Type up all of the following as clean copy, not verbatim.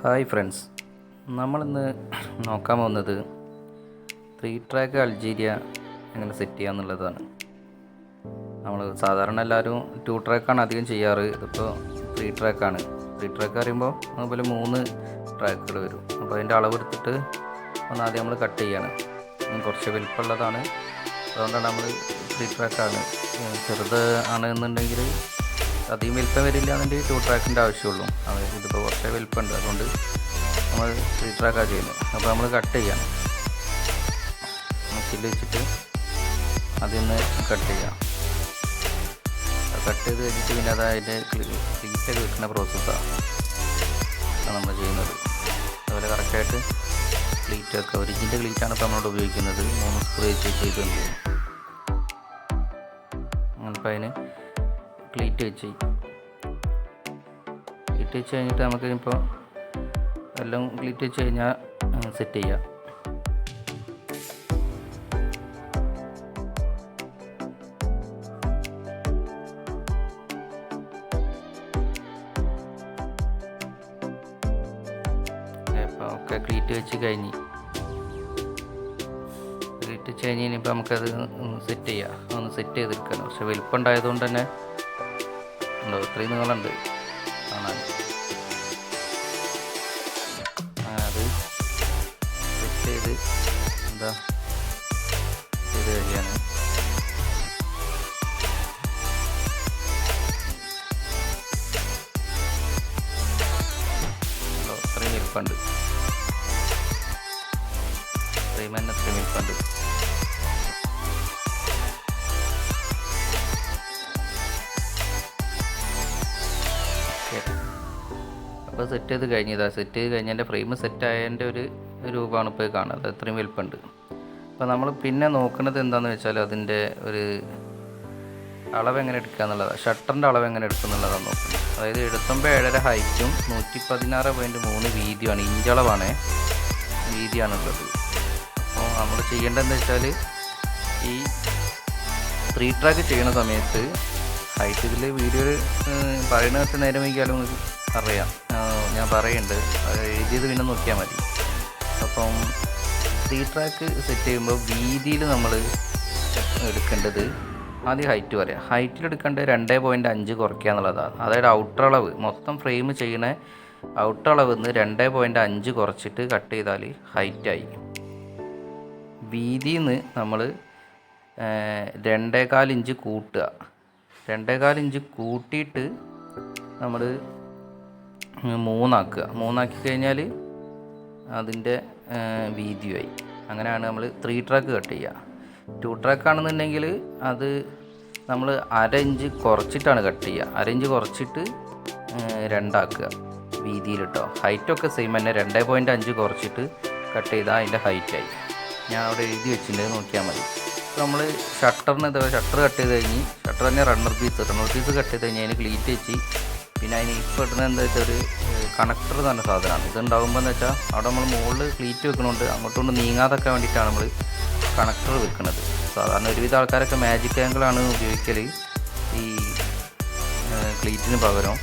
Hi friends, നമ്മളിന്ന് നോക്കാൻ പോകുന്നത് 3 ട്രാക്ക് അൾജീരിയ എങ്ങനെ സെറ്റ് ചെയ്യുക എന്നുള്ളതാണ്. നമ്മൾ സാധാരണ എല്ലാവരും 2 ട്രാക്കാണ് അധികം ചെയ്യാറ്. ഇതിപ്പോൾ 3 ട്രാക്കാണ്. 3 ട്രാക്ക് പറയുമ്പോൾ അതുപോലെ 3 ട്രാക്കുകൾ വരും. അപ്പോൾ അതിൻ്റെ അളവെടുത്തിട്ട് ആദ്യം നമ്മൾ കട്ട് ചെയ്യണം. കുറച്ച് വലിപ്പമുള്ളതാണ്, അതുകൊണ്ടാണ് നമ്മൾ 3 ട്രാക്കാണ്. ചെറുത് ആണെന്നുണ്ടെങ്കിൽ അധികം വലിപ്പം വരില്ല എന്നുണ്ടെങ്കിൽ 2 ട്രാക്കിൻ്റെ ആവശ്യമുള്ളൂ. ഇതിപ്പോൾ കുറച്ച് വലിപ്പമുണ്ട്, അതുകൊണ്ട് നമ്മൾ 3 ട്രാക്കാണ് ചെയ്യുന്നത്. അപ്പോൾ നമ്മൾ കട്ട് ചെയ്യണം. മിക്സിയിൽ വെച്ചിട്ട് അതിൽ നിന്ന് കട്ട് ചെയ്യാം. കട്ട് ചെയ്ത് കഴിഞ്ഞിട്ട് പിന്നെ അതിൻ്റെ ക്ലീറ്റൊക്കെ വെക്കുന്ന പ്രോസസ്സാണ് നമ്മൾ ചെയ്യുന്നത്. അതുപോലെ കറക്റ്റായിട്ട് ക്ലീറ്റ് വെക്കുക. ഒരിജിൻ്റെ ക്ലീറ്റാണ് ഇപ്പോൾ നമ്മളോട് ഉപയോഗിക്കുന്നത്. 3 സ്ക്രൂ വെച്ച് ചെയ്തുകൊണ്ട് അങ്ങനിപ്പോൾ അതിന് ക്ലീറ്റ് വെച്ച് കഴിഞ്ഞിട്ട് നമുക്ക് ഇപ്പോൾ എല്ലാം ക്ലീറ്റ് വെച്ച് കഴിഞ്ഞാൽ സെറ്റ് ചെയ്യാം. അപ്പോൾ ഒക്കെ ക്ലീറ്റ് വെച്ച് കഴിഞ്ഞ് ഇനിയിപ്പോൾ നമുക്കത് സെറ്റ് ചെയ്യാം. ഒന്ന് സെറ്റ് ചെയ്തെടുക്കണം. പക്ഷെ വലിപ്പം ഉണ്ടായതുകൊണ്ട് തന്നെ ഉണ്ടോ ഇത്രയും നീളമുണ്ട് കാണാൻ. അത് സെറ്റ് ചെയ്ത് ചെയ്ത് കഴിയാണ്. ഇത്രയും വലിപ്പമുണ്ട്, ഇത്രയും തന്നെ ഇത്രയും വലിപ്പമുണ്ട്. അപ്പോൾ സെറ്റ് ചെയ്ത് കഴിഞ്ഞതാണ്. സെറ്റ് ചെയ്ത് കഴിഞ്ഞതിൻ്റെ ഫ്രെയിം സെറ്റായതിൻ്റെ ഒരു രൂപമാണ് ഇപ്പോൾ കാണുന്നത്. അത്രയും വലിപ്പമുണ്ട്. അപ്പോൾ നമ്മൾ പിന്നെ നോക്കുന്നത് എന്താണെന്ന് വെച്ചാൽ അതിൻ്റെ ഒരു അളവ് എങ്ങനെ എടുക്കുക എന്നുള്ളതാണ്. ഷട്ടറിൻ്റെ അളവ് എങ്ങനെ എടുക്കുക എന്നുള്ളതാണ് നോക്കുന്നത്. അതായത് 77.5 ഹൈറ്റും 116.3 വീതിയുമാണ്. ഇഞ്ചളവാണ് വീതിയാണുള്ളത്. അപ്പോൾ നമ്മൾ ചെയ്യേണ്ടതെന്ന് വെച്ചാൽ ഈ 3 ട്രാക്ക് ചെയ്യുന്ന സമയത്ത് ഹൈറ്റ് ഇതിൽ വീഡിയോയിൽ പറയുന്ന വെച്ച് നേരം വൈകിയാലും അറിയാം. ഞാൻ പറയുന്നുണ്ട്, അത് എഴുതിയത് പിന്നെ നോക്കിയാൽ മതി. അപ്പം 3 ട്രാക്ക് സെറ്റ് ചെയ്യുമ്പോൾ വീതിയിൽ നമ്മൾ എടുക്കേണ്ടത് ആദ്യം ഹൈറ്റ് പറയാം. ഹൈറ്റിൽ എടുക്കേണ്ടത് 2.5 കുറയ്ക്കുക എന്നുള്ളതാണ്. അതായത് ഔട്ടർ അളവ് മൊത്തം ഫ്രെയിം ചെയ്യണ ഔട്ടർ അളവ് നിന്ന് 2.5 കുറച്ചിട്ട് കട്ട് ചെയ്താൽ ഹൈറ്റായി. വീതിയിൽ നിന്ന് നമ്മൾ 2.25 ഇഞ്ച് കൂട്ടുക. 2.25 ഇഞ്ച് കൂട്ടിയിട്ട് നമ്മൾ 3 ആക്കുക. 3 ആക്കി കഴിഞ്ഞാൽ അതിൻ്റെ വീതിയായി. അങ്ങനെയാണ് നമ്മൾ 3 ട്രാക്ക് കട്ട് ചെയ്യുക. 2 ട്രാക്ക് ആണെന്നുണ്ടെങ്കിൽ അത് നമ്മൾ 1/2 ഇഞ്ച് കുറച്ചിട്ടാണ് കട്ട് ചെയ്യുക. 1/2 ഇഞ്ച് കുറച്ചിട്ട് 2 ആക്കുക വീതിയിലിട്ടോ. ഹൈറ്റൊക്കെ സെയിം തന്നെ. 2.5 കുറച്ചിട്ട് കട്ട് ചെയ്താൽ അതിൻ്റെ ഹൈറ്റായി. ഞാൻ അവിടെ എഴുതി വെച്ചിട്ടുണ്ട്, നോക്കിയാൽ മതി. അപ്പോൾ നമ്മൾ ഷട്ടറിന് ഷട്ടർ കട്ട് ചെയ്ത് കഴിഞ്ഞ് ഷട്ടർ തന്നെ റണ്ണർ പീസ് കട്ട് ചെയ്ത് കഴിഞ്ഞാൽ അതിന് ക്ലീറ്റ് വെച്ച് പിന്നെ അതിന് ഇപ്പോൾ ഇടുന്നത് എന്താ വെച്ചാൽ ഒരു കണക്ടർ തന്നെ സാധനമാണ്. ഇതുണ്ടാകുമ്പോൾ എന്ന് വെച്ചാൽ അവിടെ നമ്മൾ മുകളിൽ ക്ലീറ്റ് വെക്കണുണ്ട്, അങ്ങോട്ടുകൊണ്ട് നീങ്ങാതൊക്കെ വേണ്ടിയിട്ടാണ് നമ്മൾ കണക്ടർ വെക്കുന്നത്. സാധാരണ ഒരുവിധ ആൾക്കാരൊക്കെ മാജിക് ആംഗിളാണ് ഉപയോഗിക്കൽ ഈ ക്ലീറ്റിന് പകരം.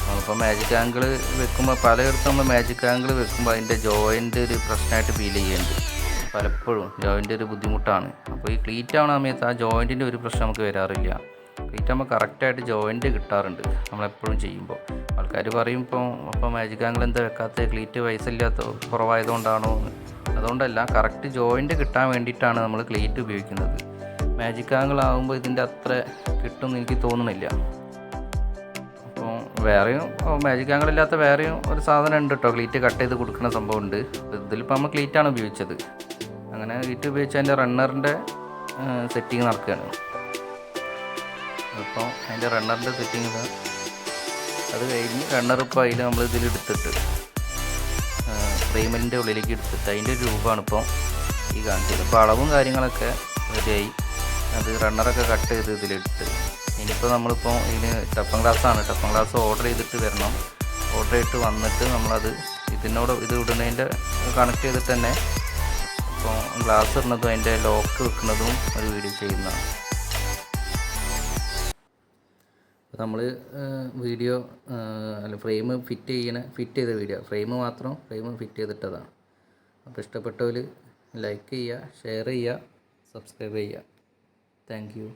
നമ്മളിപ്പോൾ മാജിക് ആംഗിൾ വെക്കുമ്പോൾ പലയിടത്തും നമ്മൾ മാജിക് ആംഗിൾ വെക്കുമ്പോൾ അതിൻ്റെ ജോയിൻ്റ് ഒരു പ്രശ്നമായിട്ട് ഫീൽ ചെയ്യുന്നുണ്ട്. പലപ്പോഴും ജോയിൻ്റ് ഒരു ബുദ്ധിമുട്ടാണ്. അപ്പോൾ ഈ ക്ലീറ്റ് ആവുന്ന സമയത്ത് ആ ജോയിൻറ്റിൻ്റെ ഒരു പ്രശ്നം നമുക്ക് വരാറില്ല. ക്ലീറ്റ് ആകുമ്പോൾ കറക്റ്റായിട്ട് ജോയിൻറ്റ് കിട്ടാറുണ്ട് നമ്മളെപ്പോഴും ചെയ്യുമ്പോൾ. ആൾക്കാർ പറയും അപ്പോൾ മാജിക് ആംഗിൾ എന്താ വെക്കാത്ത, ക്ലീറ്റ് പൈസ ഇല്ലാത്ത കുറവായതുകൊണ്ടാണോ? അതുകൊണ്ടല്ല, കറക്റ്റ് ജോയിൻറ്റ് കിട്ടാൻ വേണ്ടിയിട്ടാണ് നമ്മൾ ക്ലീറ്റ് ഉപയോഗിക്കുന്നത്. മാജിക് ആംഗിൾ ആകുമ്പോൾ ഇതിൻ്റെ അത്ര കിട്ടുമെന്ന് എനിക്ക് തോന്നുന്നില്ല. അപ്പോൾ വേറെയും മാജിക് ആംഗിൾ ഇല്ലാത്ത വേറെയും ഒരു സാധനം ഉണ്ട് കേട്ടോ, ക്ലീറ്റ് കട്ട് ചെയ്ത് കൊടുക്കുന്ന സംഭവം ഉണ്ട്. ഇതിലിപ്പോൾ നമ്മൾ ക്ലീറ്റാണ് ഉപയോഗിച്ചത്. അങ്ങനെ ക്ലീറ്റ് ഉപയോഗിച്ച് അതിൻ്റെ റണ്ണറിൻ്റെ സെറ്റിങ് നടക്കുകയാണ്. അപ്പോൾ അതിൻ്റെ റണ്ണറിൻ്റെ സെറ്റിങ് അത് കഴിഞ്ഞ് റണ്ണർ ഇപ്പോൾ അതിൽ നമ്മൾ ഇതിലെടുത്തിട്ട് ഫ്രെയിമിൻ്റെ ഉള്ളിലേക്ക് എടുത്തിട്ട് അതിൻ്റെ രൂപമാണ് ഇപ്പോൾ ഈ കാണിച്ചത്. അപ്പോൾ അളവും കാര്യങ്ങളൊക്കെ റെഡിയായി. അത് റണ്ണറൊക്കെ കട്ട് ചെയ്ത് ഇതിലിട്ട് ഇനിയിപ്പോൾ നമ്മളിപ്പോൾ ഇതിന് ടപ്പൻ ഗ്ലാസ് ഓർഡർ ചെയ്തിട്ട് വരണം. ഓർഡർ ചെയ്തിട്ട് വന്നിട്ട് നമ്മളത് ഇത് ഇടുന്നതിൻ്റെ കണക്ട് ചെയ്തിട്ട് തന്നെ ഇപ്പോൾ ഗ്ലാസ് ഇടുന്നതും അതിൻ്റെ ലോക്ക് വെക്കുന്നതും ഒരു വീഡിയോ ചെയ്യുന്നതാണ്. നമ്മൾ വീഡിയോ അല്ല ഫ്രെയിം ഫിറ്റ് ചെയ്ത വീഡിയോ ഫ്രെയിം ഫിറ്റ് ചെയ്തിട്ടതാണ്. അപ്പോൾ ഇഷ്ടപ്പെട്ടവർ ലൈക്ക് ചെയ്യുക, ഷെയർ ചെയ്യുക, സബ്സ്ക്രൈബ് ചെയ്യുക. Thank you.